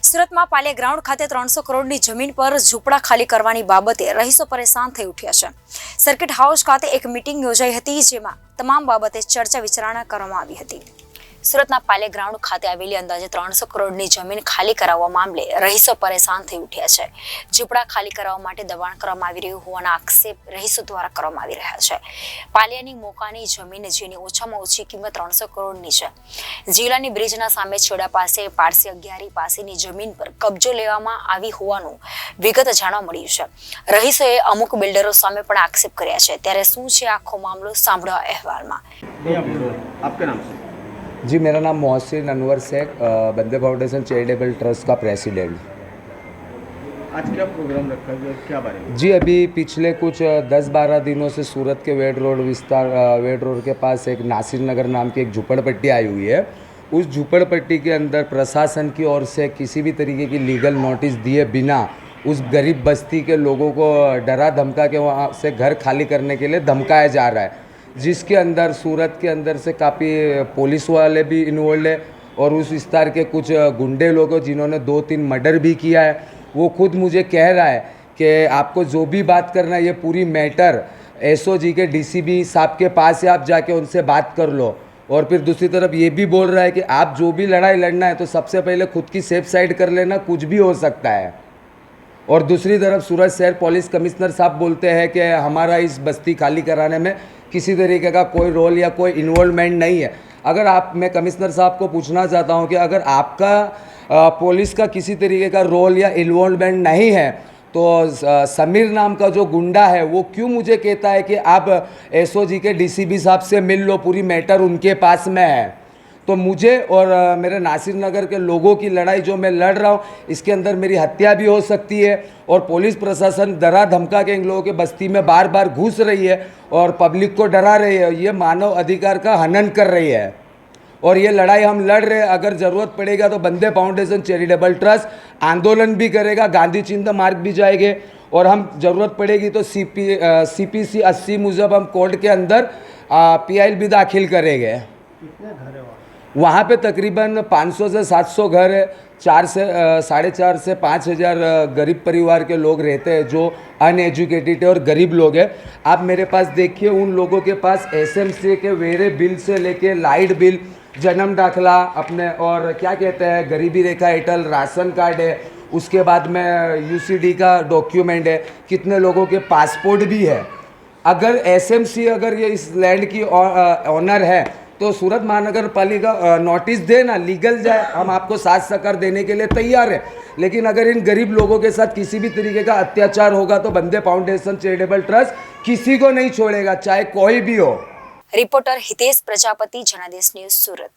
સુરતમાં પાલે ગ્રાઉન્ડ ખાતે 300 કરોડની જમીન પર ઝૂંપડા ખાલી કરવાની બાબતે રહીશો પરેશાન થઈ ઉઠ્યા છે। સર્કિટ હાઉસ ખાતે એક મીટિંગ યોજાઈ હતી, જેમાં તમામ બાબતે ચર્ચા વિચારણા કરવામાં આવી હતી। સુરતના પાલે ગ્રાઉન્ડ ખાતે આવેલી અંદાજે 300 કરોડની જમીન ખાલી કરાવવા મામલે રહીશો પરેશાન થઈ ઉઠ્યા છે। ઝૂંપડા ખાલી કરાવવા માટે દબાણ કરવામાં આવી રહ્યું હોવાના આક્ષેપ રહીશો દ્વારા કરવામાં આવી રહ્યા છે। પાલિયાની મોકાની જમીન જેની ઓછામાં ઓછી કિંમત 300 કરોડની છે। જીલાની બ્રિજના સામે છેડા પાસે પારસી અગિયારી પાસેની જમીન પર કબજો લેવામાં આવી હોવાનું વિગત જાણવા મળ્યું છે। રહીશોએ અમુક બિલ્ડરો સામે પણ આક્ષેપ કર્યા છે। ત્યારે શું છે આખો મામલો, સાંભળો અહેવાલમાં। आपके नाम से? जी, मेरा नाम मोहसिन अनवर शेख, बंदे फाउंडेशन चैरिटेबल ट्रस्ट का प्रेसिडेंट। आज क्या प्रोग्राम रखा गया, क्या बारे में? जी, अभी पिछले कुछ 10-12 दिनों से सूरत के वेड रोड के पास एक नासिर नगर नाम की एक झुपड़पट्टी आई हुई है। उस झुपड़पट्टी के अंदर प्रशासन की ओर से किसी भी तरीके की लीगल नोटिस दिए बिना उस गरीब बस्ती के लोगों को डरा धमका के वहाँ से घर खाली करने के लिए धमकाया जा रहा है, जिसके अंदर सूरत के अंदर से काफ़ी पुलिस वाले भी इन्वॉल्व है और उस विस्तार के कुछ गुंडे लोग जिन्होंने 2-3 मर्डर भी किया है। वो खुद मुझे कह रहा है कि आपको जो भी बात करना है, ये पूरी मैटर एसओजी के डीसीपी साहब के पास है, आप जाके उनसे बात कर लो। और फिर दूसरी तरफ ये भी बोल रहा है कि आप जो भी लड़ाई लड़ना है तो सबसे पहले खुद की सेफ साइड कर लेना, कुछ भी हो सकता है। और दूसरी तरफ सूरत शहर पुलिस कमिश्नर साहब बोलते हैं कि हमारा इस बस्ती खाली कराने में किसी तरीके का कोई रोल या कोई इन्वॉल्वमेंट नहीं है। अगर मैं कमिश्नर साहब को पूछना चाहता हूं कि अगर आपका पुलिस का किसी तरीके का रोल या इन्वॉल्वमेंट नहीं है तो समीर नाम का जो गुंडा है वो क्यों मुझे कहता है कि आप एसओजी के डीसीपी साहब से मिल लो, पूरी मैटर उनके पास में है। तो मुझे और मेरे नासिर नगर के लोगों की लड़ाई जो मैं लड़ रहा हूँ, इसके अंदर मेरी हत्या भी हो सकती है और पुलिस प्रशासन डरा धमका के इन लोगों के बस्ती में बार बार घुस रही है और पब्लिक को डरा रही है। ये मानव अधिकार का हनन कर रही है और ये लड़ाई हम लड़ रहे हैं। अगर ज़रूरत पड़ेगा तो बंदे फाउंडेशन चैरिटेबल ट्रस्ट आंदोलन भी करेगा, गांधी चिंता मार्ग भी जाएंगे और हम ज़रूरत पड़ेगी तो CPC 80 मुजब हम कोर्ट के अंदर PIL भी दाखिल करेंगे। कितने घर है वहाँ पे तकरीबन 500 से 700 घर है, 4,500 से 5,000 गरीब परिवार के लोग रहते हैं जो अनएजुकेटेड और गरीब लोग हैं। आप मेरे पास देखिए, उन लोगों के पास SMC के वेरे बिल से लेके लाइट बिल, जन्म दाखला अपने और क्या कहते हैं गरीबी रेखा हेठल राशन कार्ड है, उसके बाद में UCD का डॉक्यूमेंट है, कितने लोगों के पासपोर्ट भी है। अगर SMC अगर ये इस लैंड की ऑनर है तो सूरत महानगर पालिका नोटिस देना, लीगल जाए, हम आपको साथ सहकार देने के लिए तैयार है। लेकिन अगर इन गरीब लोगों के साथ किसी भी तरीके का अत्याचार होगा तो बंदे फाउंडेशन चैरिटेबल ट्रस्ट किसी को नहीं छोड़ेगा, चाहे कोई भी हो। रिपोर्टर हितेश प्रजापति, जनादेश न्यूज, सूरत।